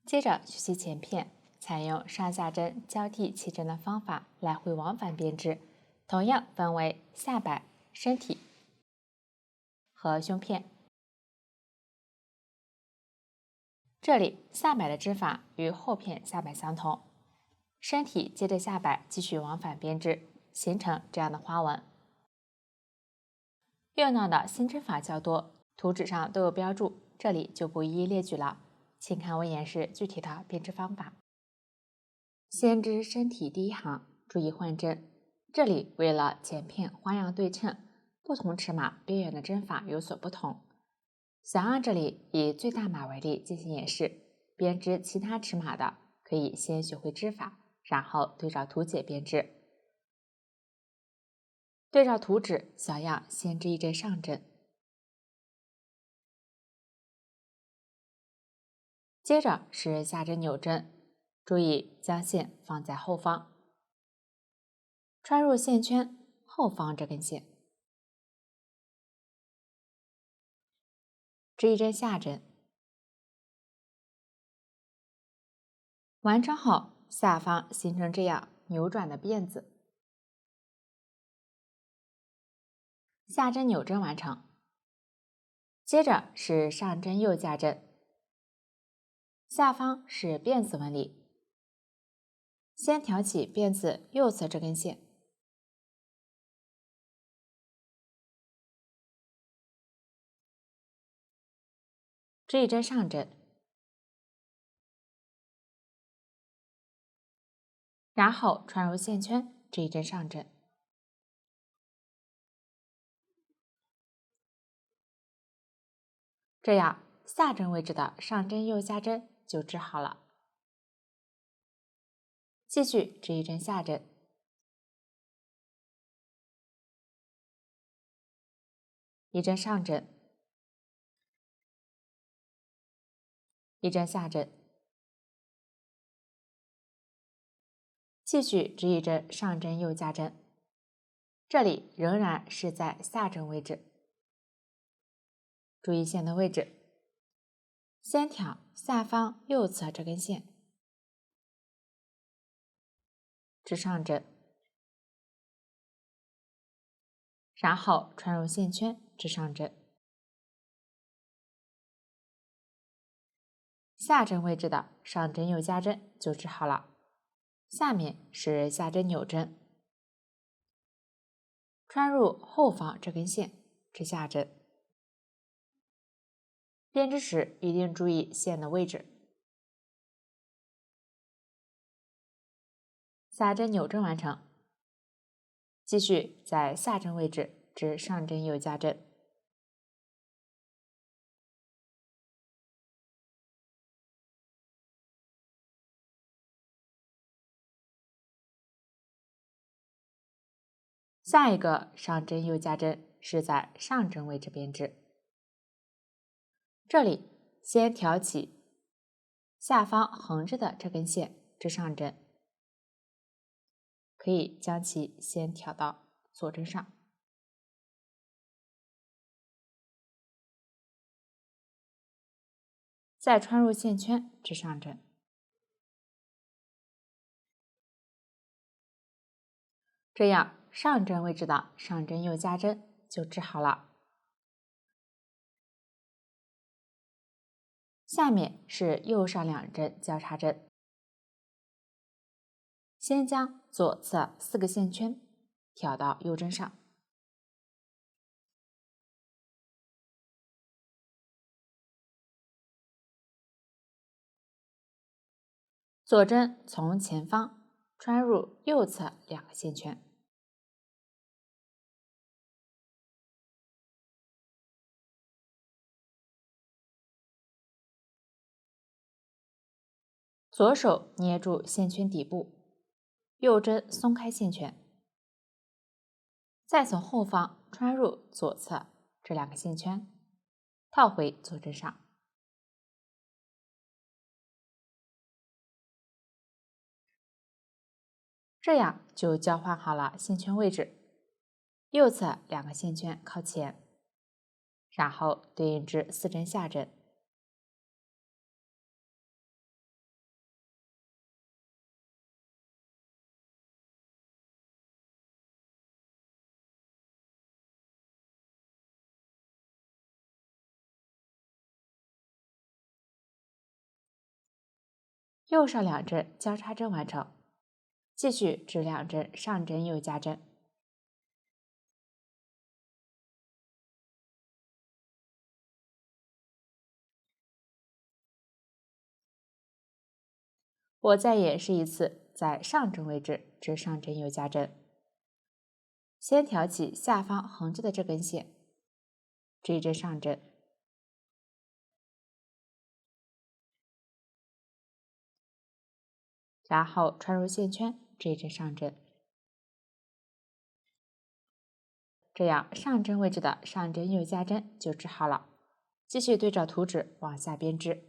接着学习前片，采用上下针交替起针的方法来回往返编织，同样分为下摆、身体和胸片。这里下摆的织法与后片下摆相同，身体接着下摆继续往返编织，形成这样的花纹。用到的新针法较多，图纸上都有标注，这里就不一一列举了，请看我演示具体的编织方法。先织身体第一行，注意换针。这里为了前片花样对称，不同尺码边缘的针法有所不同。想按这里以最大码为例进行演示，编织其他尺码的可以先学会织法，然后对照图解编织。对照图纸，小样先织一针上针，接着是下针扭针，注意将线放在后方，穿入线圈后方这根线，织一针下针。完成后，下方形成这样扭转的辫子，下针扭针完成。接着是上针右加针，下方是辫子纹理，先挑起辫子右侧这根线，织一针上针，然后穿入线圈，织一针上针。这样下针位置的上针右加针就织好了。继续织一针下针，一针上针，一针下针，继续织一针上针右加针。这里仍然是在下针位置，注意线的位置，先挑下方右侧这根线，织上针，然后穿入线圈，织上针。下针位置的上针右加针就织好了。下面是下针扭针，穿入后方这根线，织下针。编织时一定注意线的位置。下针扭针完成，继续在下针位置织上针右加针。下一个上针右加针是在上针位置编织，这里先挑起下方横着的这根线，织上针，可以将其先挑到左针上，再穿入线圈，织上针。这样上针位置的上针右加针就织好了。下面是右上两针交叉针，先将左侧4个线圈挑到右针上，左针从前方穿入右侧2个线圈，左手捏住线圈底部，右针松开线圈，再从后方穿入左侧这2个线圈，套回左针上。这样就交换好了线圈位置，右侧2个线圈靠前，然后对应至4针下针。右上两针交叉针完成，继续至两针上针右加针。我再演示一次，在上针位置至上针右加针，先挑起下方横着的这根线，这一针上针，然后穿入线圈，这一针上针，这样上针位置的上针右加针就织好了。继续对照图纸往下编织。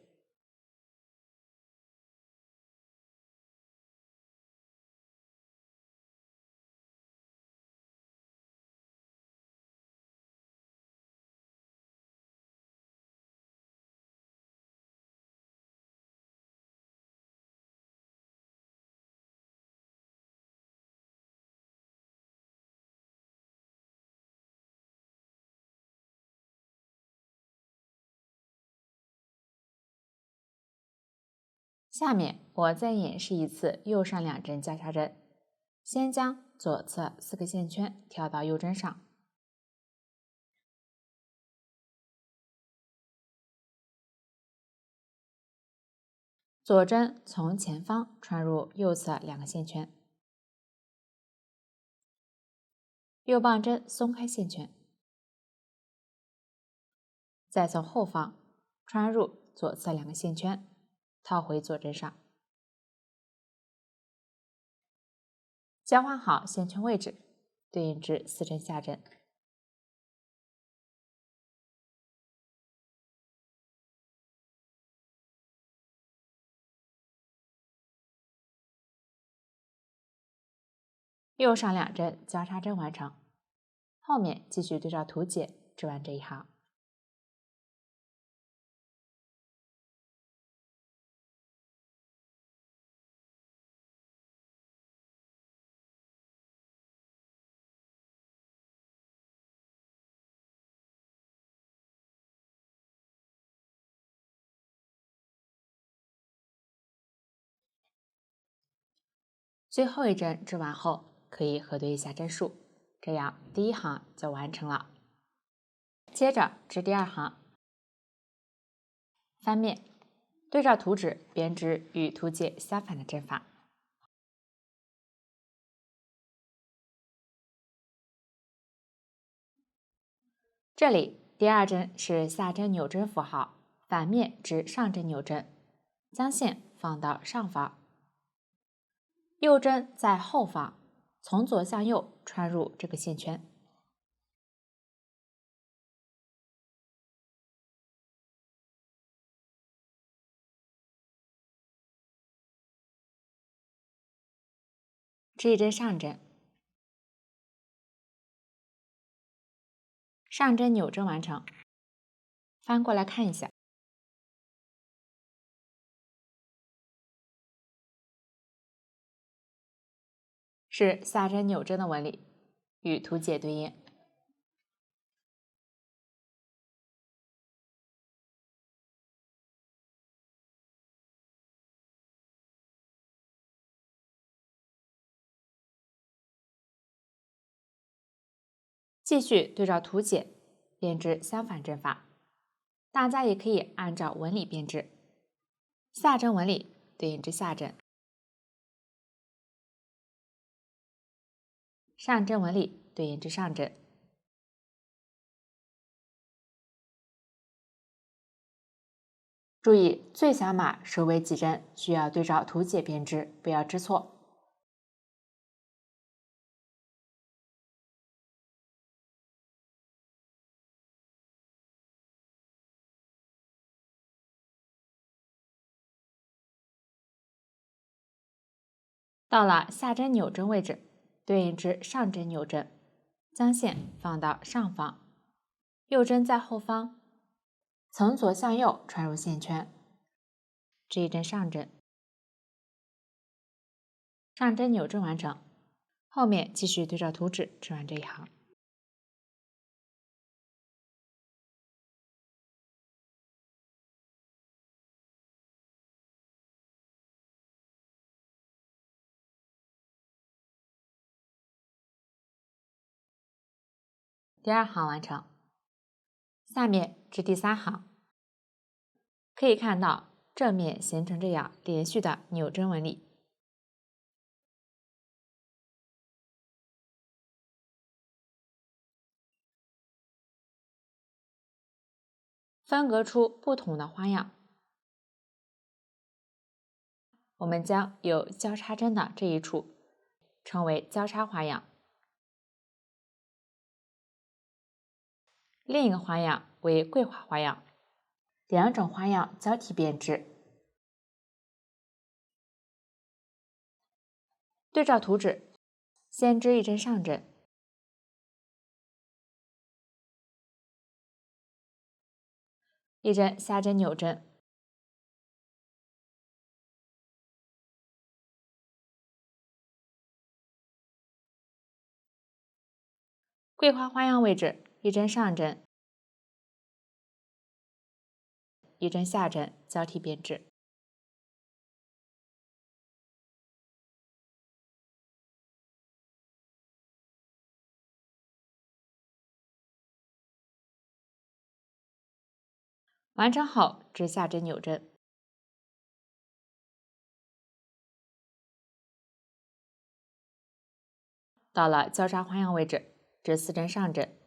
下面我再演示一次右上两针交叉针，先将左侧4个线圈挑到右针上，左针从前方穿入右侧2个线圈，右棒针松开线圈，再从后方穿入左侧2个线圈，套回左针上，交换好线圈位置，对应至4针下针。右上两针交叉针完成，后面继续对照图解织完这一行。最后一针织完后，可以核对一下针数，这样第一行就完成了。接着织第二行，翻面，对照图纸编织与图解相反的针法。这里第二针是下针扭针符号，反面织上针扭针，将线放到上方，右针在后方，从左向右穿入这个线圈。织一针上针，上针扭针完成，翻过来看一下，是下针扭针的纹理，与图解对应。继续对照图解编织相反针法，大家也可以按照纹理编织，下针纹理对应至下针，上针纹理对应至上针。注意最小码首尾几针需要对照图解编织，不要织错。到了下针扭针位置，对应至上针扭针，将线放到上方，右针在后方，从左向右穿入线圈，织一针上针，上针扭针完成，后面继续对照图纸织完这一行。第2行完成。下面至第3行，可以看到正面形成这样连续的纽针纹理。分隔出不同的花样，我们将有交叉针的这一处称为交叉花样，另一个花样为桂花花样，两种花样交替编织。对照图纸，先织一针上针，一针下针纽针，桂花花样位置一针上针，一针下针交替编织。完成后织下针纽针，到了交叉花样位置，织4针上针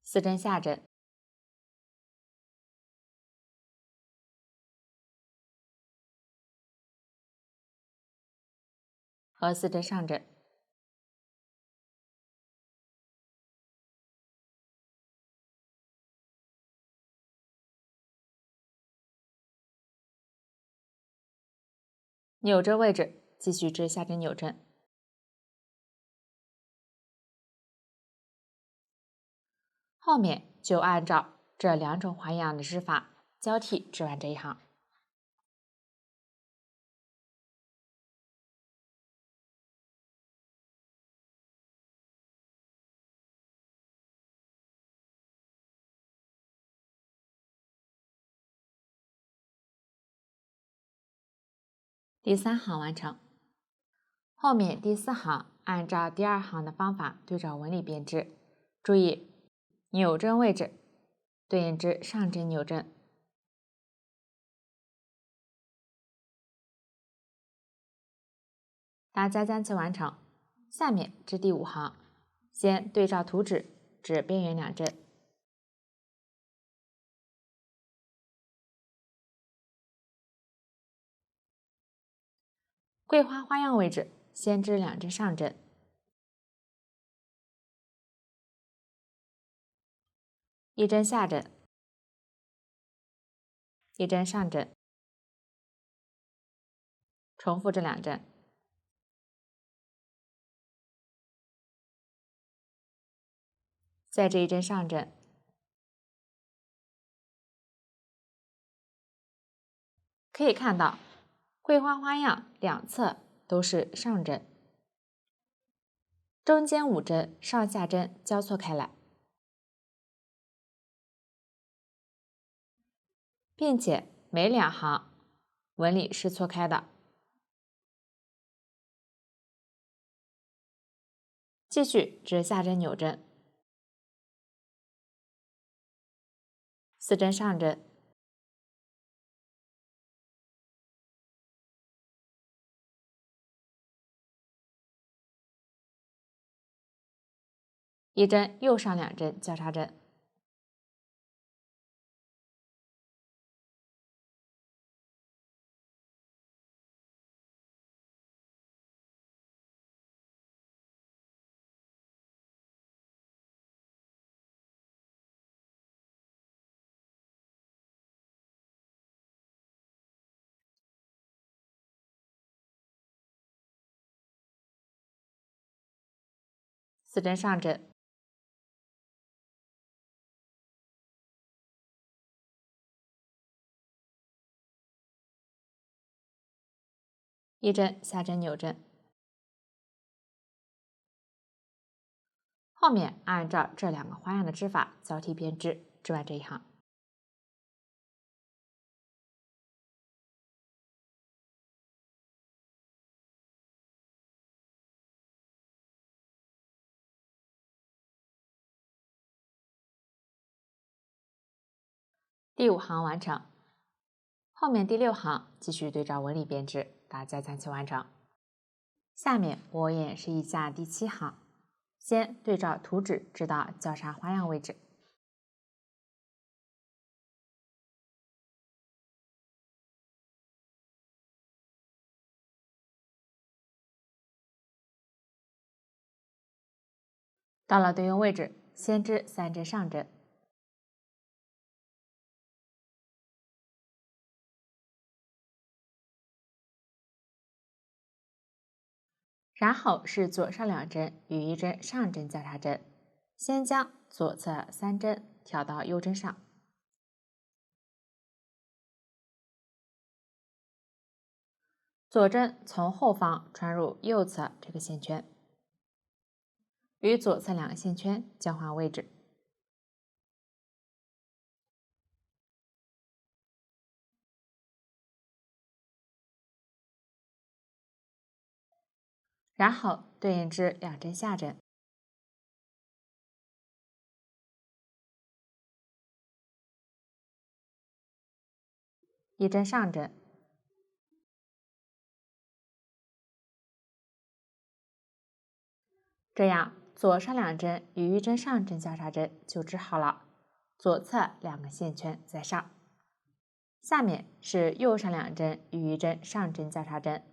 ，4针下针，和4针上针，纽针位置继续织下针纽针，后面就按照这2种花样的织法交替织完这一行。第3行完成，后面第4行按照第2行的方法对照纹理编织，注意纽针位置对应织上针纽针。大家将其完成。下面至第5行，先对照图纸织边缘2针，桂花花样位置先织2针上针，一针下针，一针上针，重复这2针，再织一针上针，可以看到桂花花样两侧都是上针，中间5针上下针交错开来，并且每2行纹理是错开的。继续织下针纽针，4针上针，一针又上2针交叉针，4针上针，一针下针纽针。后面按照这2个花样的织法交替编织，织完这一行。第5行完成。后面第6行继续对照纹理编织，大家将其完成。下面我演示一下第7行，先对照图纸织到交叉花样位置。到了对应位置，先织3针上针，然后是左上2针与1针上针交叉针，先将左侧3针挑到右针上，左针从后方穿入右侧这个线圈，与左侧2个线圈交换位置，然后对应织2针下针，1针上针，这样左上2针与1针上针交叉针就织好了，左侧2个线圈在上。下面是右上2针与1针上针交叉针，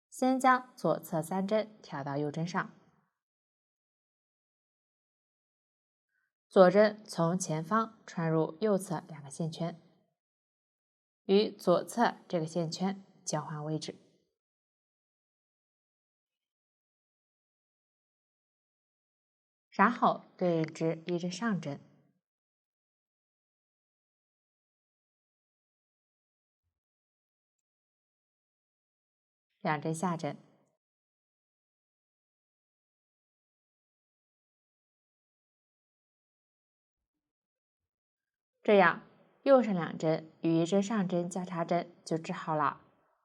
先将左侧3针挑到右针上，左针从前方穿入右侧2个线圈，与左侧这个线圈交换位置，然后对应织1针上针，2针下针，这样右上2针与1针上针交叉针就织好了，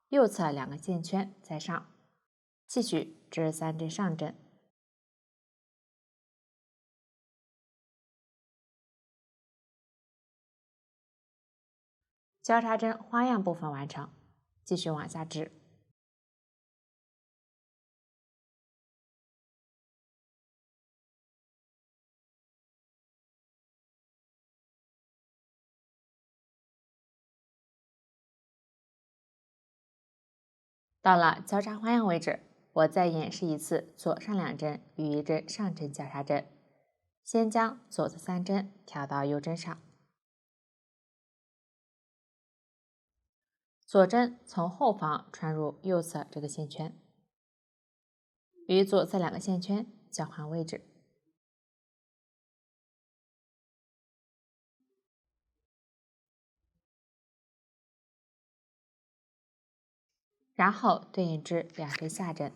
右侧2个线圈在上，继续织3针上针，交叉针花样部分完成，继续往下织。到了交叉花样位置，我再演示一次左上2针与1针上针交叉针，先将左侧3针挑到右针上，左针从后方穿入右侧这个线圈，与左侧2个线圈交换位置，然后对应织2针下针，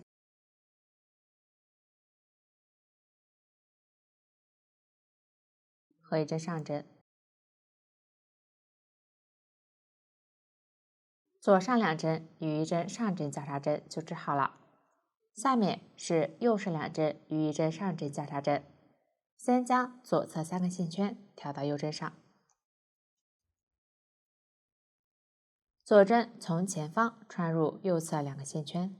和1针上针，左上2针与1针上针交叉针就织好了。下面是右上2针与1针上针交叉针，先将左侧3个线圈挑到右针上，左针从前方穿入右侧2个线圈，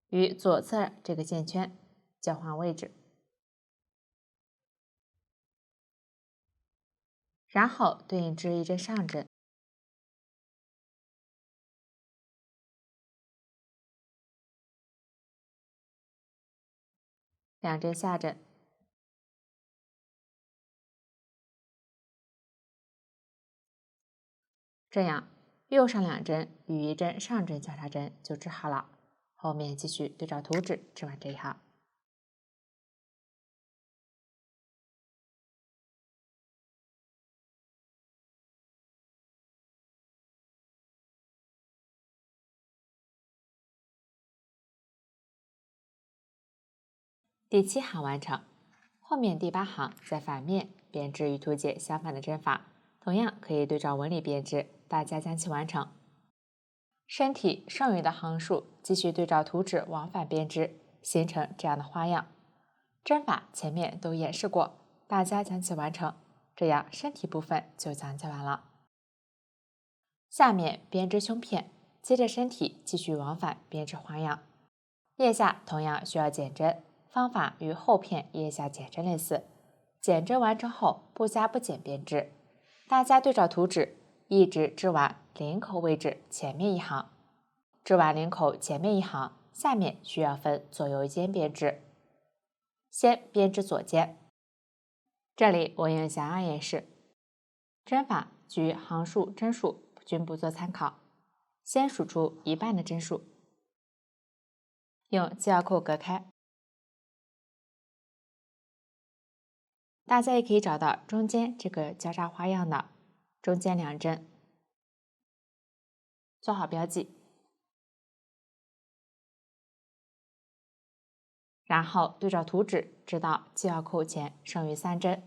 与左侧这个线圈交换位置，然后对应织1针上针，2针下针，这样右上2针与1针上针交叉针就织好了。后面继续对照图纸织完这一行。第7行完成。后面第8行在反面编织与图解相反的针法，同样可以对照纹理编织，大家将其完成。身体剩余的行数继续对照图纸往返编织，形成这样的花样。针法前面都演示过，大家将其完成。这样身体部分就讲解完了。下面编织胸片，接着身体继续往返编织花样。腋下同样需要减针，方法与后片腋下减针类似。减针完成后不加不减编织，大家对照图纸，一直织完领口位置前面一行。织完领口前面一行，下面需要分左右肩编织。先编织左肩，这里我用想要演示，针法据行数、针数均不做参考。先数出一半的针数，用系腰扣隔开。大家也可以找到中间这个交叉花样的中间2针，做好标记。然后对照图纸织到系腰扣前剩余3针。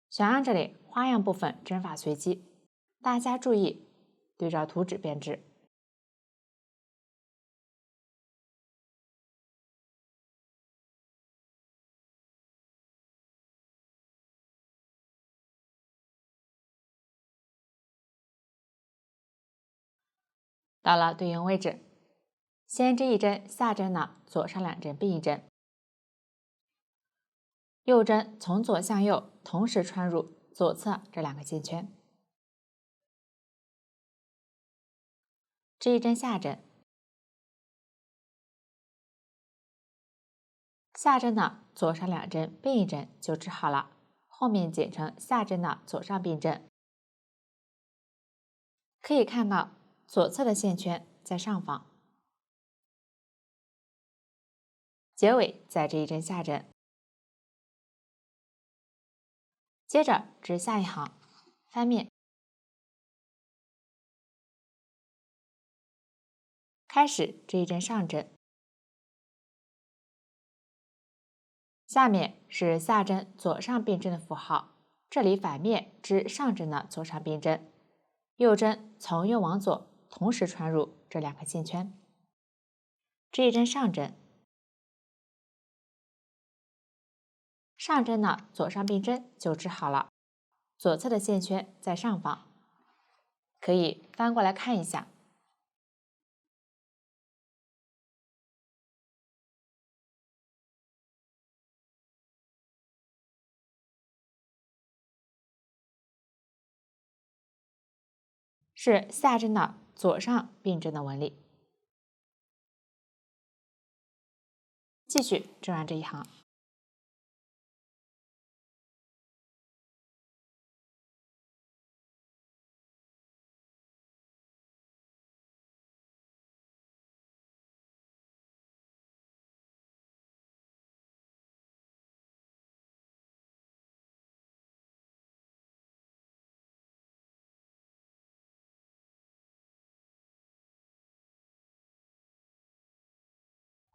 小样这里花样部分针法随机，大家注意对照图纸编织。到了对应位置，先织一针下针的左上2针并一针，右针从左向右同时穿入左侧这2个线圈，织一针下针，下针的左上2针并一针就织好了，后面剪成下针的左上并针。可以看到左侧的线圈在上方，结尾再织一针下针，接着织下一行，翻面，开始织一针上针，下面是下针左上并针的符号，这里反面织上针的左上并针，右针从右往左同时穿入这2个线圈，织一针上针，上针的左上并针就织好了，左侧的线圈在上方，可以翻过来看一下。是下针的左上并针的纹理。继续织完这一行。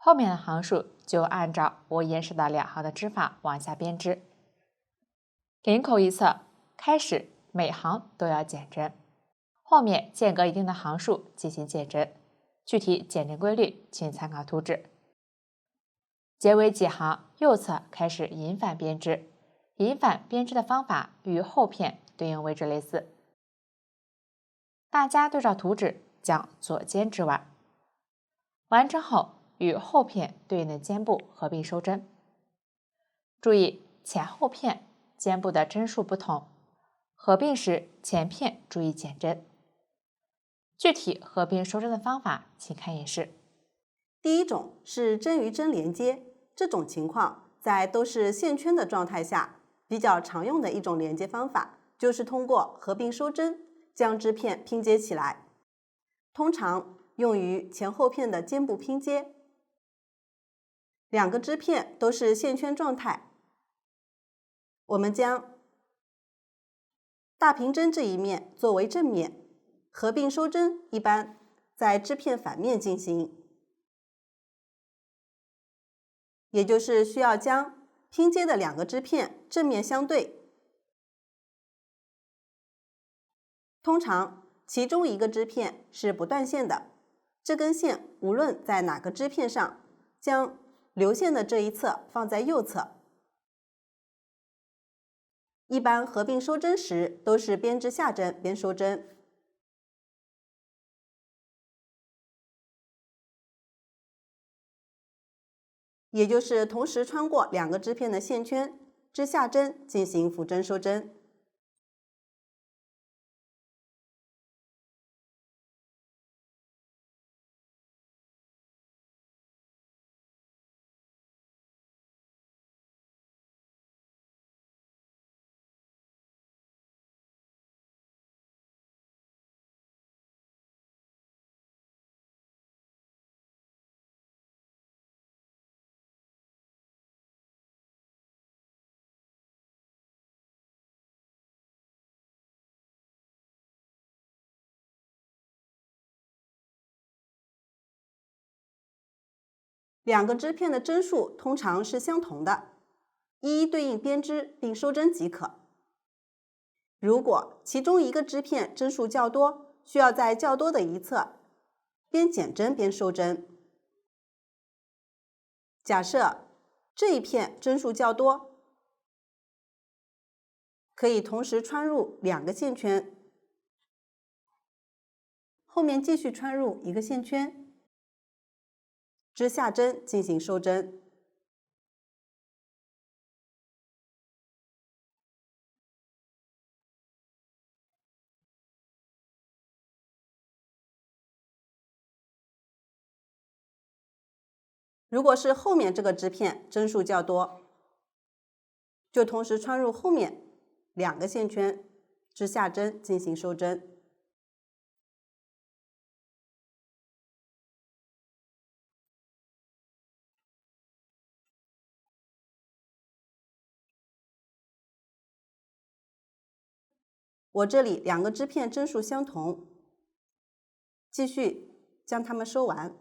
后面的行数就按照我演示的2行的织法往下编织。领口一侧开始每行都要减针，后面间隔一定的行数进行减针，具体减针规律请参考图纸。结尾几行右侧开始引反编织，引反编织的方法与后片对应位置类似。大家对照图纸将左肩织完，完成后与后片对应的肩部合并收针。注意前后片肩部的针数不同，合并时前片注意减针。具体合并收针的方法请看演示。第一种是针与针连接，这种情况在都是线圈的状态下比较常用的一种连接方法，就是通过合并收针将织片拼接起来，通常用于前后片的肩部拼接。2个织片都是线圈状态，我们将大平针这一面作为正面，合并收针一般在织片反面进行，也就是需要将拼接的2个织片正面相对，通常其中一个织片是不断线的，这根线无论在哪个织片上，将流线的这一侧放在右侧。一般合并收针时都是边织下针边收针。也就是同时穿过两个织片的线圈，织下针进行浮针收针。两个织片的针数通常是相同的，一一对应编织并收针即可。如果其中一个织片针数较多，需要在较多的一侧边减针边收针。假设这一片针数较多，可以同时穿入两个线圈，后面继续穿入一个线圈，织下针进行收针。如果是后面这个织片针数较多，就同时穿入后面两个线圈，织下针进行收针。我这里两个织片针数相同，继续将它们收完。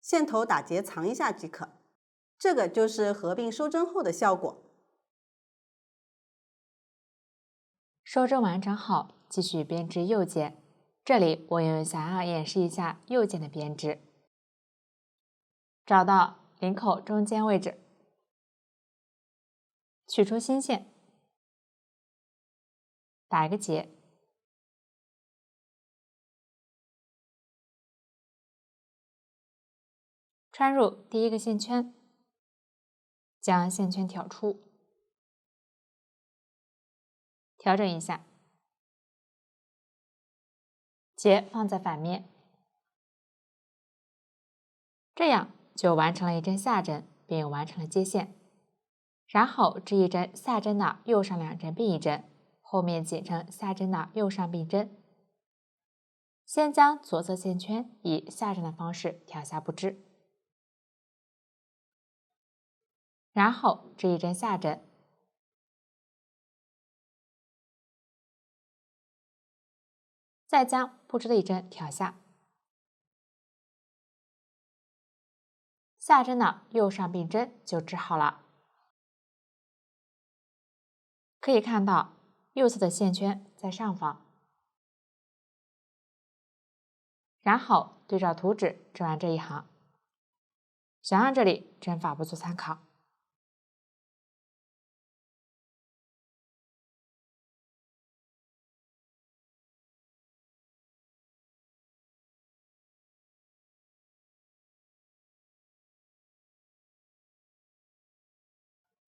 线头打结藏一下即可，这个就是合并收针后的效果。收针完成后，继续编织右肩。这里我想要演示一下右肩的编织。找到领口中间位置，取出新线，打一个结，穿入第一个线圈，将线圈挑出，调整一下，结放在反面，这样就完成了一针下针，并完成了接线。然后织一针下针的右上两针并一针，后面紧成下针的右上并针。先将左侧线圈以下针的方式挑下不织，然后织一针下针，再将不织的一针挑下，下针的右上并针就织好了。可以看到右侧的线圈在上方，然后对照图纸织完这一行。想让这里针法不做参考。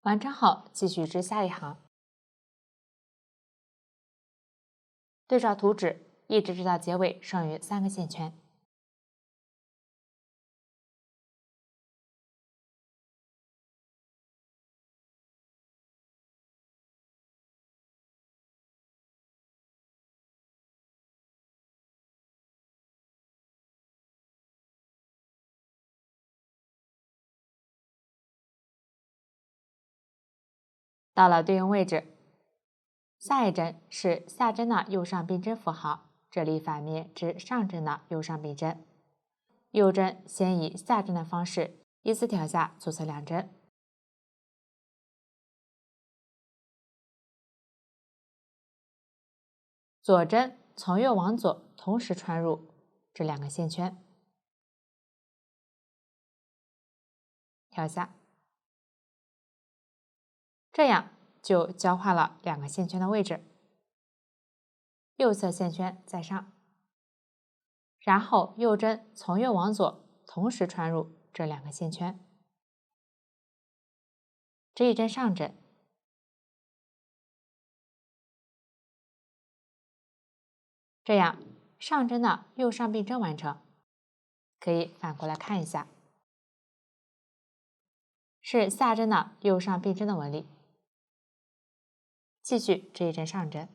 完成后，继续至下一行，对照图纸，一直至到结尾剩余3个线圈。到了对应位置，下一针是下针的右上并针符号，这里反面至上针的右上并针。右针先以下针的方式依次挑下左侧2针，左针从右往左同时穿入这2个线圈，挑下，这样就交换了2个线圈的位置。右侧线圈在上，然后右针从右往左同时穿入这2个线圈，织一针上针，这样上针的右上并针完成。可以反过来看一下，是下针的右上并针的纹理。继续织一针上针，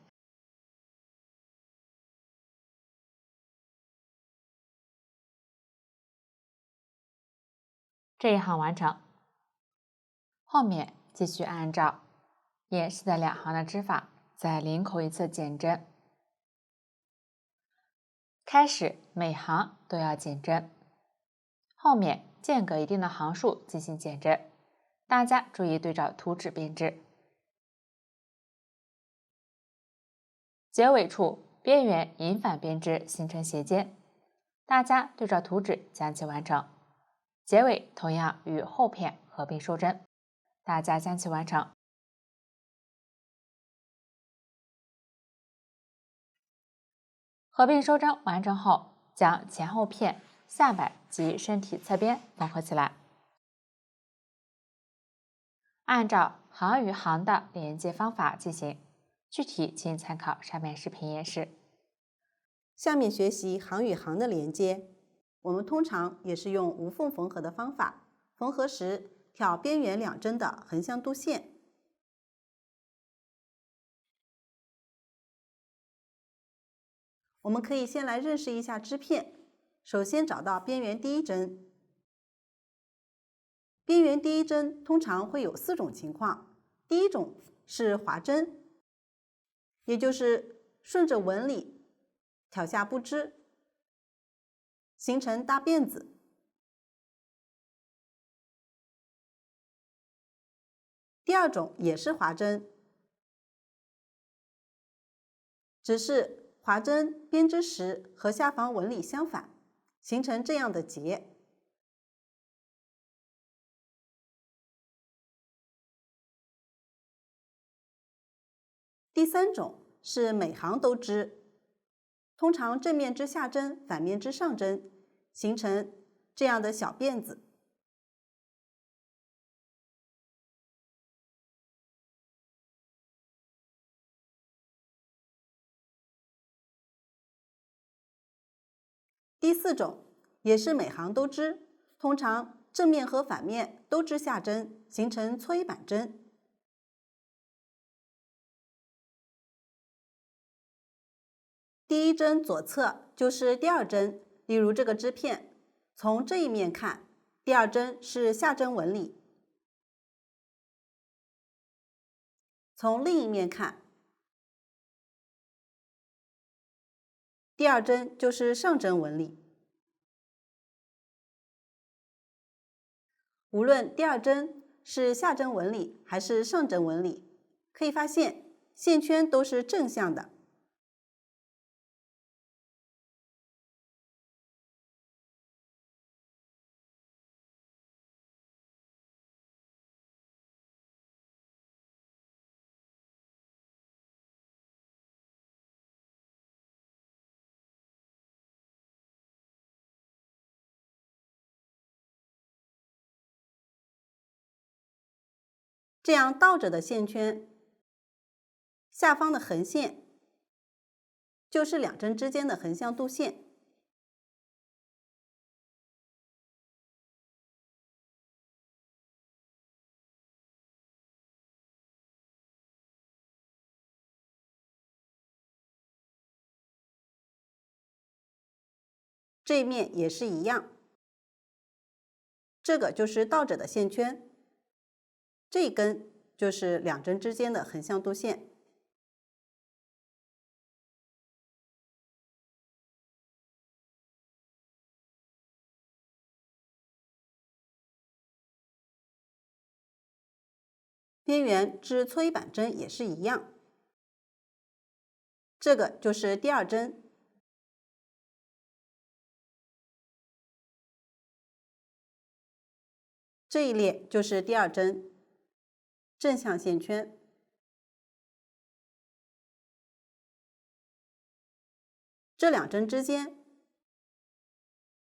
这一行完成。后面继续按照沿线的2行的织法，在领口一侧减针。开始每行都要减针，后面间隔一定的行数进行减针，大家注意对照图纸编织。结尾处边缘引反编织形成斜尖，大家对照图纸将其完成。结尾同样与后片合并收针，大家将其完成。合并收针完成后，将前后片、下摆及身体侧边缝合起来。按照行与行的连接方法进行，具体请参考上面视频演示。下面学习行与行的连接，我们通常也是用无缝缝合的方法，缝合时挑边缘2针的横向度线。我们可以先来认识一下织片。首先找到边缘第1针。边缘第1针通常会有4种情况。第一种是划针，也就是顺着纹理挑下不织，形成大辫子。第二种也是划针，只是划针编织时和下方纹理相反，形成这样的结。第3种是每行都织，通常正面织下针，反面织上针，形成这样的小辫子。第4种也是每行都织，通常正面和反面都织下针，形成搓衣板针。第1针左侧就是第2针，例如这个织片，从这一面看，第2针是下针纹理；从另一面看，第2针就是上针纹理。无论第2针是下针纹理还是上针纹理，可以发现线圈都是正向的。这样倒着的线圈下方的横线就是两针之间的横向度线。这一面也是一样，这个就是倒着的线圈，这一根就是两针之间的横向度线。边缘织搓衣板针也是一样，这个就是第二针。这一列就是第二针，正向线圈。这两针之间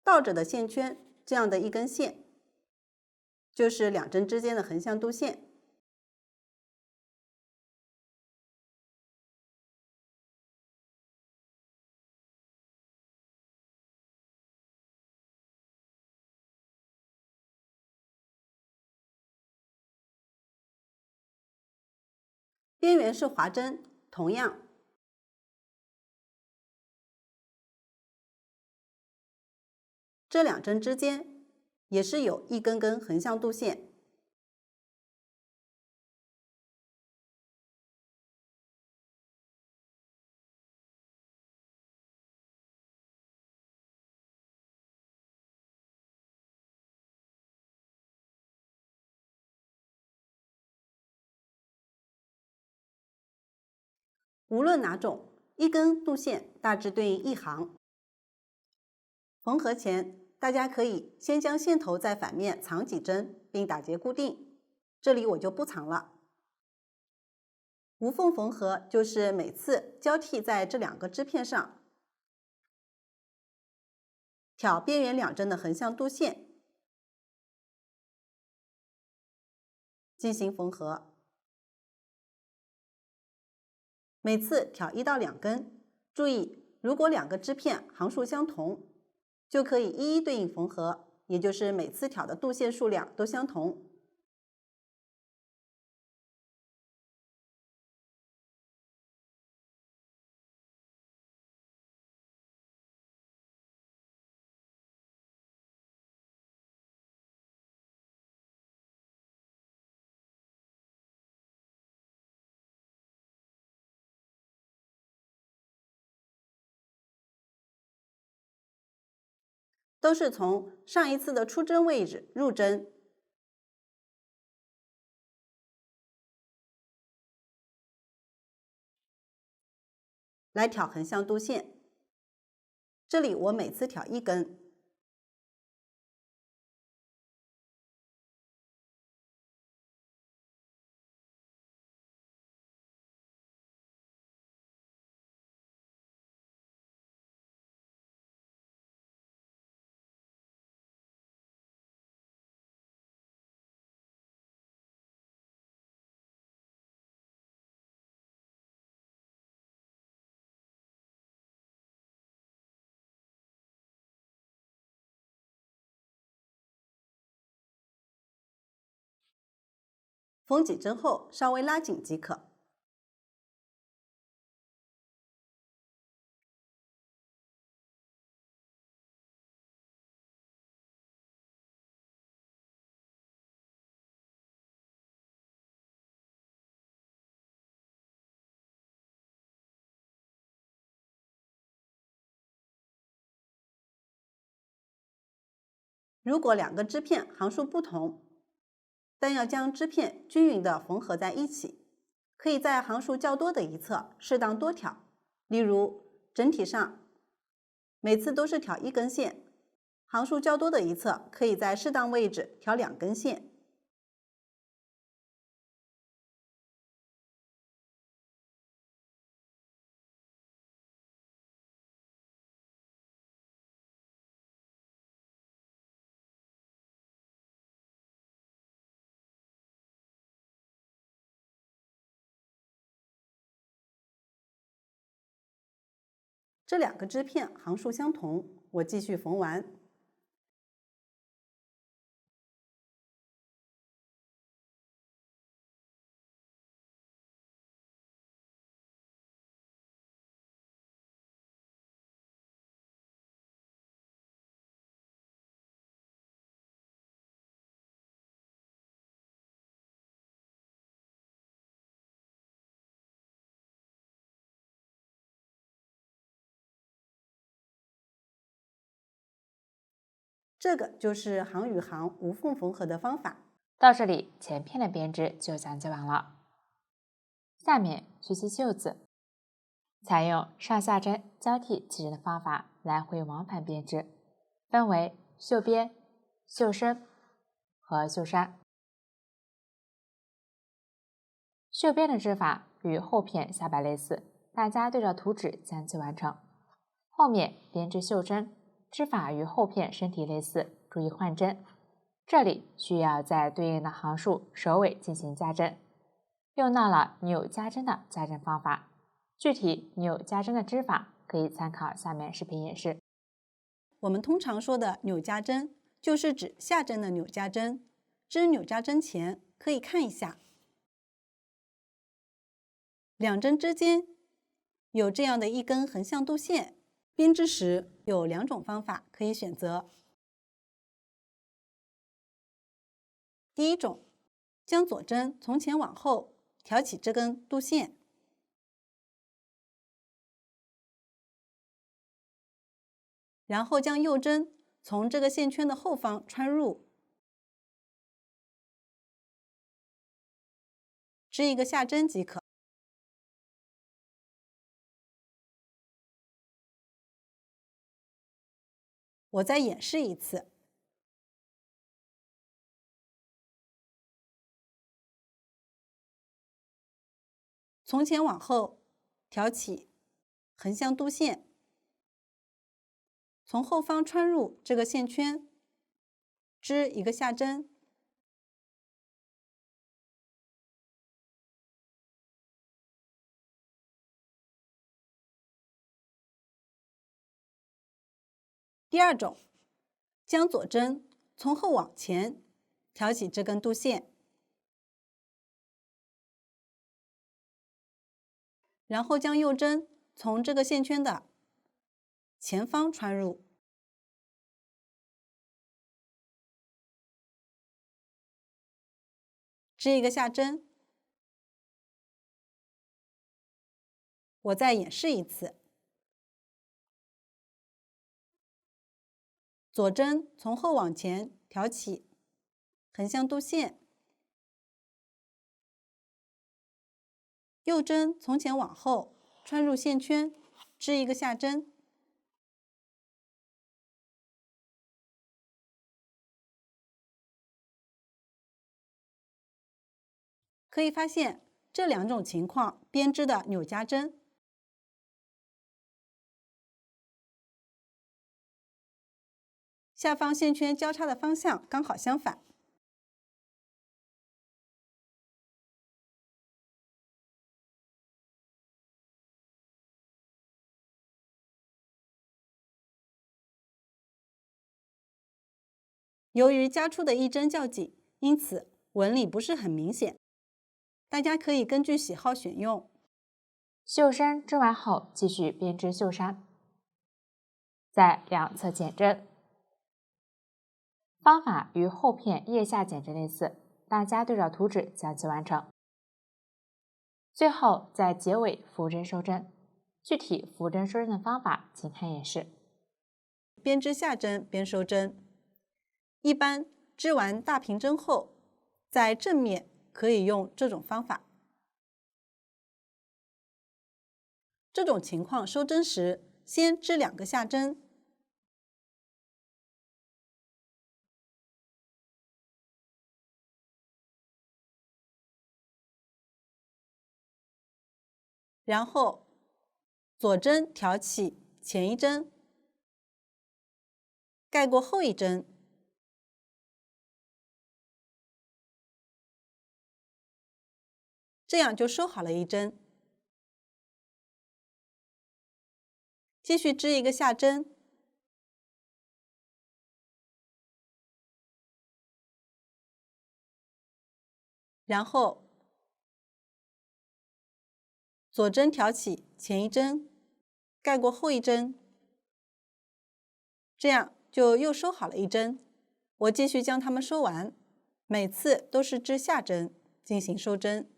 倒着的线圈，这样的一根线，就是两针之间的横向度线。边缘是划针，同样，这两针之间也是有一根根横向度线。无论哪种，一根度线大致对应一行。缝合前，大家可以先将线头在反面藏几针，并打结固定。这里我就不藏了。无缝缝合就是每次交替在这两个织片上，挑边缘两针的横向度线，进行缝合。每次挑1到2根，注意，如果两个织片行数相同，就可以一一对应缝合，也就是每次挑的度线数量都相同。都是从上一次的出针位置入针，来挑横向度线。这里我每次挑1根。缝几针后稍微拉紧即可。如果两个织片行数不同，但要将织片均匀地缝合在一起，可以在行数较多的一侧适当多挑，例如整体上每次都是挑1根线，行数较多的一侧可以在适当位置挑2根线。这2个织片行数相同，我继续缝完。这个就是行与行无缝缝合的方法。到这里，前片的编织就讲解完了。下面学习袖子，采用上下针交替起针的方法来回往返编织，分为袖边、袖身和袖衫。袖边的织法与后片下摆类似，大家对照图纸将其完成。后面编织袖针，织法与后片身体类似，注意换针。这里需要在对应的行数首尾进行加针，用到了扭加针的加针方法。具体扭加针的织法可以参考下面视频演示。我们通常说的扭加针，就是指下针的扭加针。织扭加针前，可以看一下2针之间有这样的一根横向度线。编织时有2种方法可以选择。第一种，将左针从前往后挑起这根度线，然后将右针从这个线圈的后方穿入，织一个下针即可。我再演示一次。从前往后挑起横向度线，从后方穿入这个线圈，织一个下针。第二种，将左针从后往前挑起这根度线，然后将右针从这个线圈的前方穿入，织一个下针。我再演示一次。左针从后往前挑起横向度线，右针从前往后穿入线圈，织一个下针。可以发现这2种情况编织的扭加针下方线圈交叉的方向刚好相反。由于加出的一针较紧，因此纹理不是很明显，大家可以根据喜好选用。袖身织完后，继续编织袖衫，在两侧减针。方法与后片腋下减针类似，大家对照图纸将其完成。最后在结尾扶针收针，具体扶针收针的方法请看演示。边织下针边收针，一般织完大平针后，在正面可以用这种方法。这种情况收针时，先织2个下针，然后左针挑起前一针，盖过后一针，这样就收好了一针。继续织一个下针，然后左针挑起前一针，盖过后一针，这样就又收好了一针。我继续将它们收完，每次都是织下针进行收针。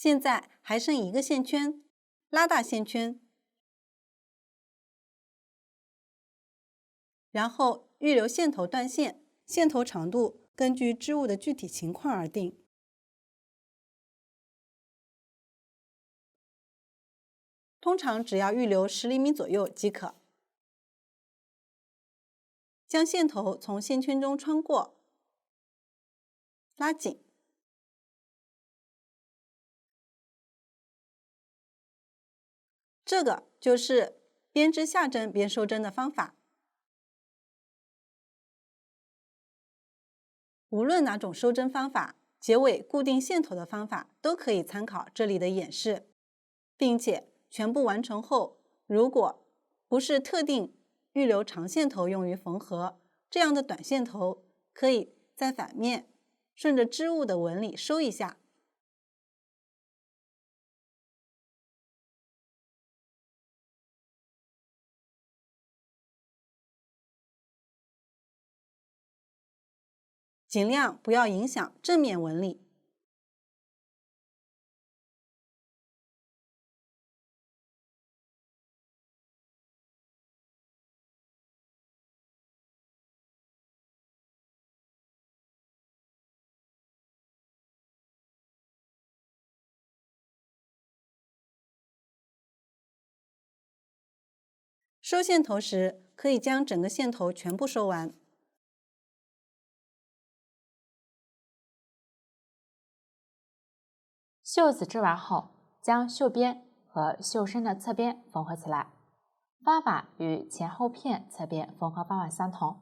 现在还剩一个线圈，拉大线圈，然后预留线头断线，线头长度根据织物的具体情况而定。通常只要预留10厘米左右即可。将线头从线圈中穿过，拉紧。这个就是边织下针边收针的方法。无论哪种收针方法，结尾固定线头的方法都可以参考这里的演示，并且全部完成后，如果不是特定预留长线头用于缝合，这样的短线头可以在反面顺着织物的纹理收一下。尽量不要影响正面纹理。收线头时，可以将整个线头全部收完。袖子织完后，将袖边和袖身的侧边缝合起来，方法与前后片侧边缝合方法相同。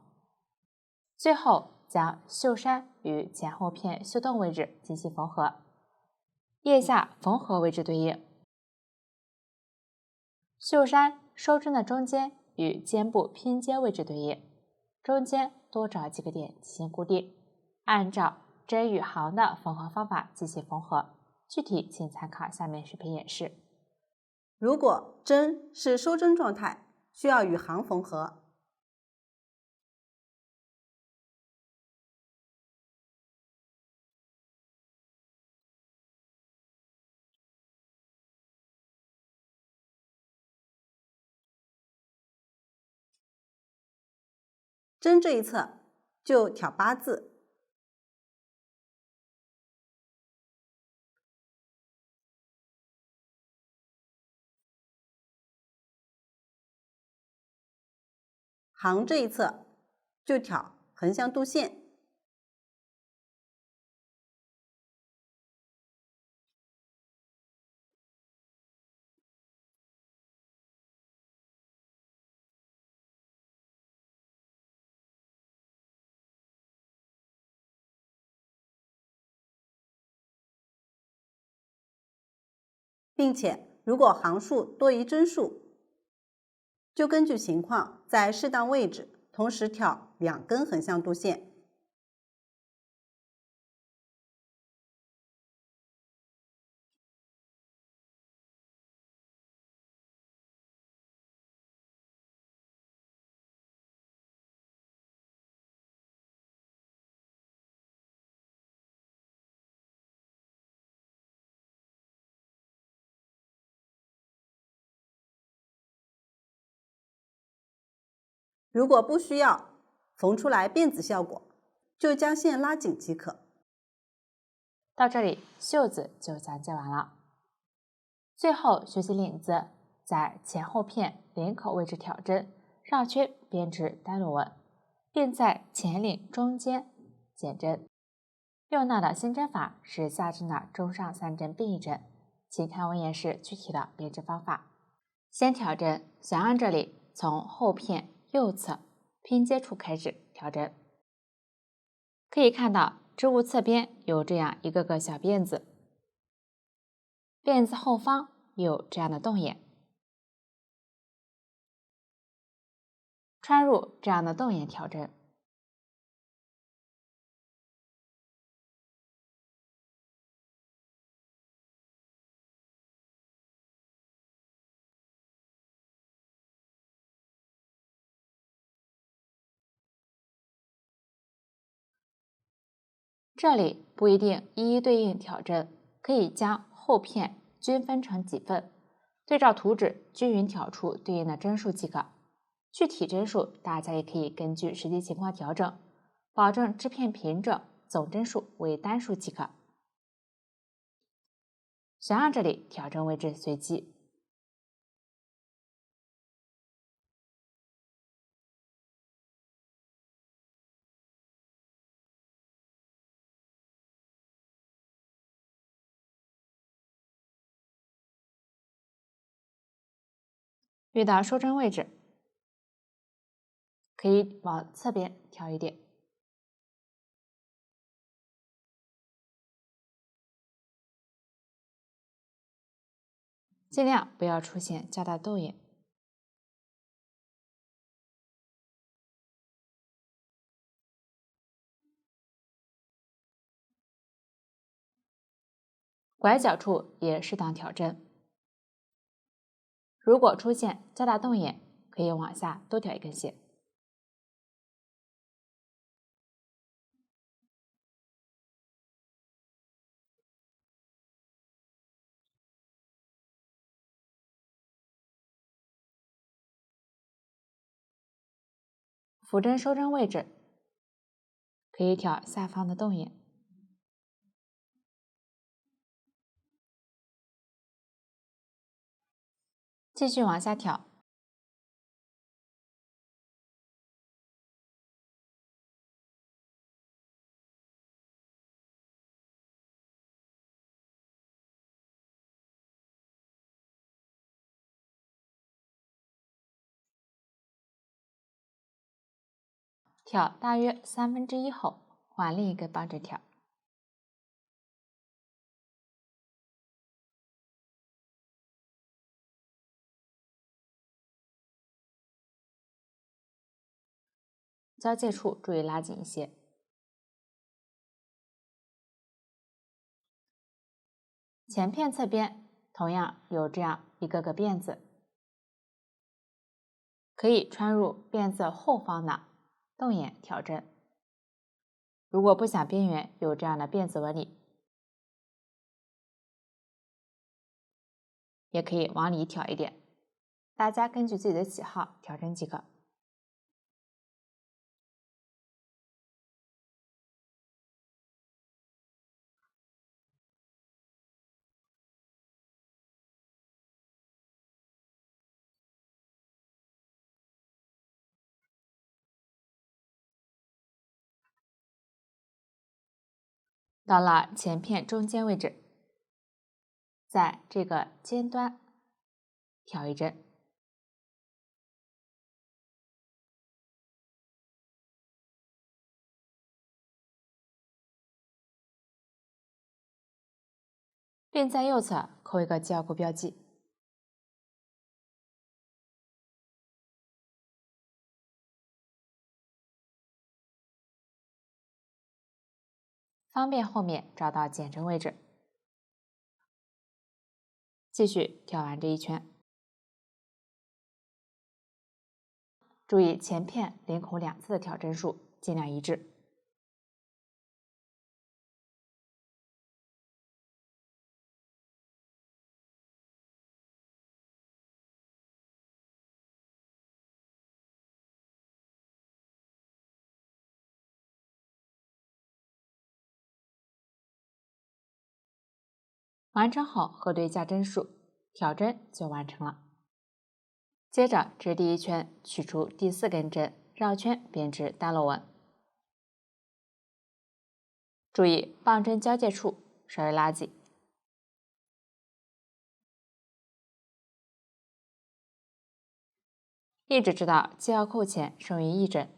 最后将袖衫与前后片袖洞位置进行缝合，腋下缝合位置对应。袖衫收针的中间与肩部拼接位置对应，中间多找几个点进行固定，按照针与行的缝合方法进行缝合，具体请参考下面视频演示。如果针是收针状态，需要与行缝合。针这一侧就挑8字，行这一侧就挑横向度线。并且，如果行数多于针数，就根据情况在适当位置同时挑2根横向度线。如果不需要缝出来辫子效果，就将线拉紧即可。到这里，袖子就讲解完了。最后学习领子，在前后片领口位置挑针，绕圈编织单螺纹，并在前领中间减针。用到的新针法是下针的中上3针并1针，请看文言式具体的编织方法。先挑针，小样这里从后片右侧拼接处开始挑针。可以看到织物侧边有这样一个个小辫子，辫子后方有这样的洞眼，穿入这样的洞眼挑针。这里不一定一一对应挑针，可以将后片均分成几份，对照图纸均匀挑出对应的针数即可。具体针数大家也可以根据实际情况调整，保证织片平整，总针数为单数即可。小样这里调针位置随机。遇到收针位置，可以往侧边调一点，尽量不要出现较大洞眼。拐角处也适当挑针，如果出现较大洞眼，可以往下多挑一根线。扶针收针位置可以挑下方的洞眼，继续往下挑。挑大约1/3后，换另一根棒针挑。交界处注意拉紧一些。前片侧边同样有这样一个个辫子，可以穿入辫子后方的洞眼挑针。如果不想边缘有这样的辫子纹理，也可以往里挑一点，大家根据自己的喜好调针即可。到了前片中间位置，在这个尖端挑一针，并在右侧扣一个记号钩标记。方便后面找到减针位置，继续挑完这一圈。注意前片领口2次的挑针数尽量一致。完成后核对加针数，调针就完成了。接着织第一圈，取出第4根针，绕圈编织单螺纹。注意棒针交界处稍微拉紧。一直织到系腰扣前剩余1针。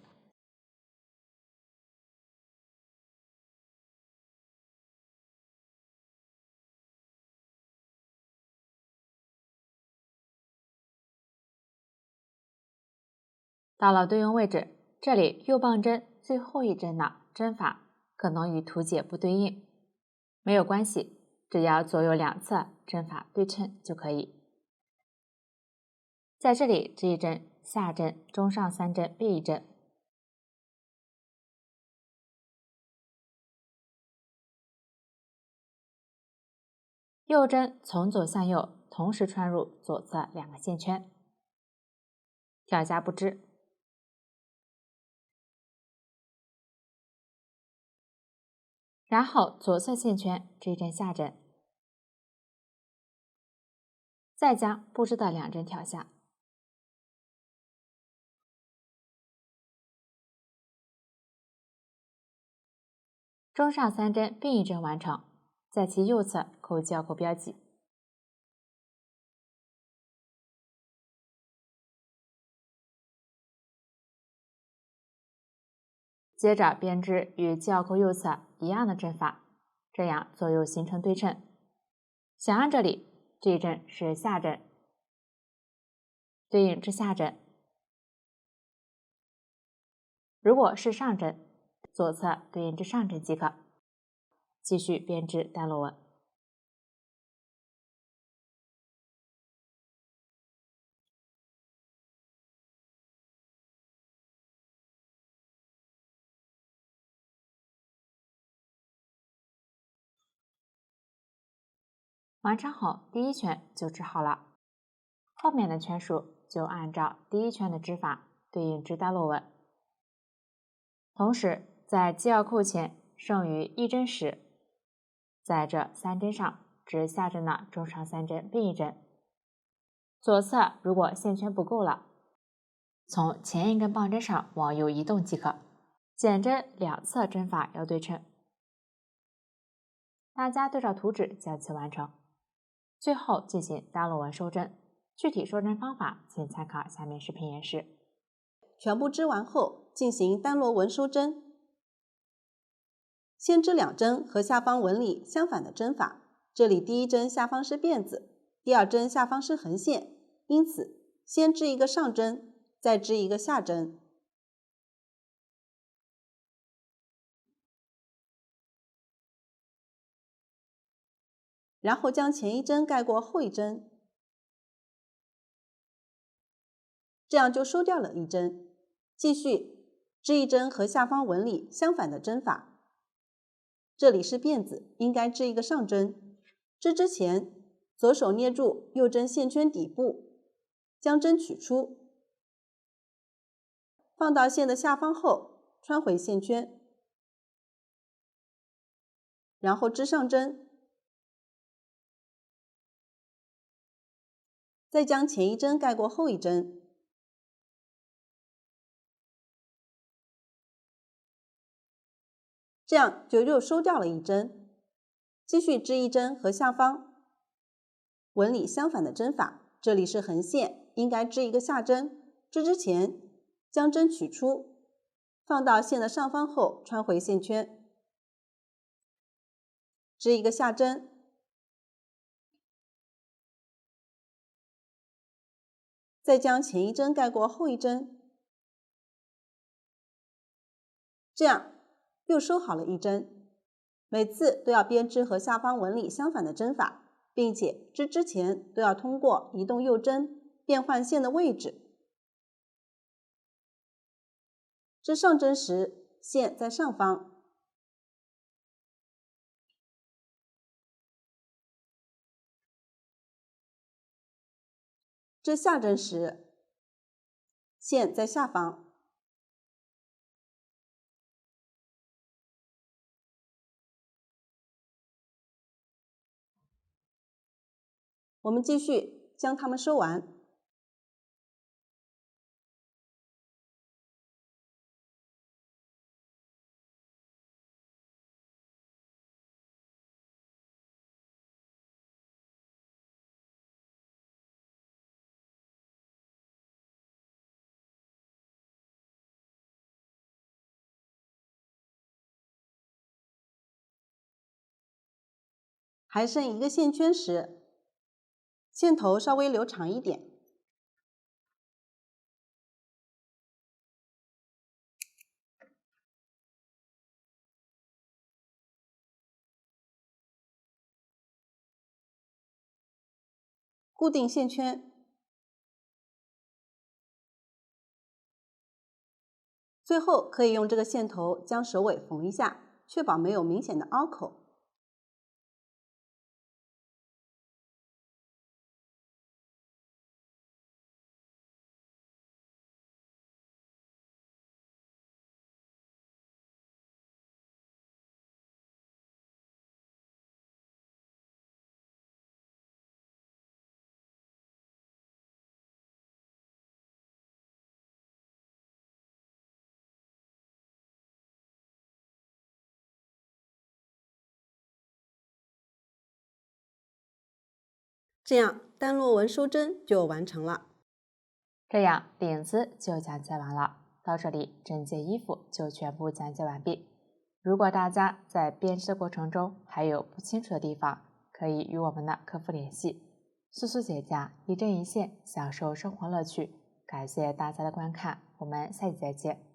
到了对应位置，这里右棒针最后1针的针法可能与图解不对应，没有关系，只要左右两侧针法对称就可以。在这里织1针，下针中上3针并1针。右针从左向右同时穿入左侧2个线圈，跳加不织。然后左侧线圈织1针下针，再将不织的2针挑下，中上3针并1针完成，在其右侧扣系腰扣标记。接着编织与系腰扣右侧一样的针法，这样左右形成对称。想象这里这一针是下针，对应织下针；如果是上针，左侧对应织上针即可。继续编织单螺纹。完成后，第1圈就织好了，后面的圈数就按照第1圈的织法对应织单螺纹。同时，在系腰扣前剩余1针时，在这3针上织下针的中上3针并1针。左侧如果线圈不够了，从前一根棒针上往右移动即可。减针两侧针法要对称，大家对照图纸将其完成。最后进行单螺纹收针，具体收针方法请参考下面视频演示。全部织完后，进行单螺纹收针。先织2针和下方纹理相反的针法，这里第1针下方是辫子，第2针下方是横线，因此先织一个上针，再织一个下针。然后将前1针盖过后1针，这样就收掉了1针。继续织1针和下方纹理相反的针法，这里是辫子，应该织一个上针。织之前，左手捏住右针线圈底部，将针取出，放到线的下方后，穿回线圈，然后织上针。再将前1针盖过后1针，这样就又收掉了1针。继续织1针和下方纹理相反的针法，这里是横线，应该织一个下针。织之前，将针取出，放到线的上方后，穿回线圈，织一个下针。再将前1针盖过后1针，这样又收好了1针。每次都要编织和下方纹理相反的针法，并且织之前都要通过移动右针变换线的位置。织上针时，线在上方；织下针时，线在下方。我们继续将它们收完。还剩一个线圈时，线头稍微留长一点。固定线圈。最后可以用这个线头将首尾缝一下，确保没有明显的凹口。这样单落纹收针就完成了。这样领子就讲解完了。到这里，整件衣服就全部讲解完毕。如果大家在编织的过程中还有不清楚的地方，可以与我们的客服联系。素素姐家一针一线，享受生活乐趣。感谢大家的观看，我们下期再见。